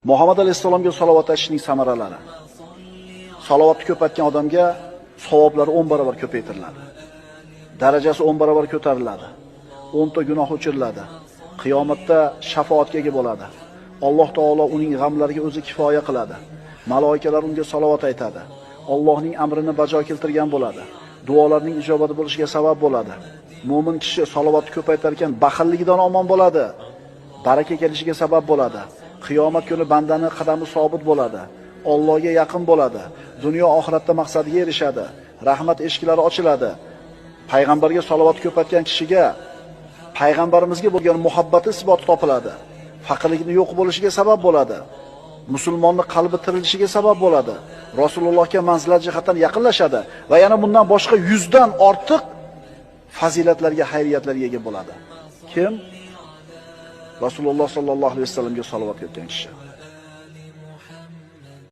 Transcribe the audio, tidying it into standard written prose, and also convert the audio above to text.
Muhammad alayhisalomga salovat aytishning samaralari. Salovatni ko'paytgan odamga savoblari 10 barobar ko'paytiriladi. Darajasi 10 barobar ko'tariladi. 10 ta gunoh o'chiriladi. Qiyomatda shafoatga ega bo'ladi. Alloh taolo uning g'amlariga o'zi kifoya qiladi. Maloikalar unga salovat aytadi. Allohning amrini bajo keltirgan bo'ladi. Duolarning ijobati bo'lishiga sabab bo'ladi. Mo'min kishi salovatni ko'paytar ekan baxilligidan omon bo'ladi. Baraka kelishiga sabab bo'ladi. Qiyomat kuni bandani qadami sobit bo'ladi. Allohga yaqin bo'ladi. Dunyo oxiratda maqsadiga erishadi. Rahmat eshiklari ochiladi. Payg'ambarga salovat ko'paytgan kishiga payg'ambarimizga bo'lgan muhabbati isboti topiladi. Faqirlikning yo'q bo'lishiga sabab bo'ladi. Musulmonning qalbi tirilishiga sabab bo'ladi. Rasulullohga manzilat jihatdan yaqinlashadi va yana bundan boshqa 100 dan ortiq fazilatlarga, xayriyatlarga ega bo'ladi. Kim? Rasululloh sallallohu alayhi vasallamga salovat etgan kishi.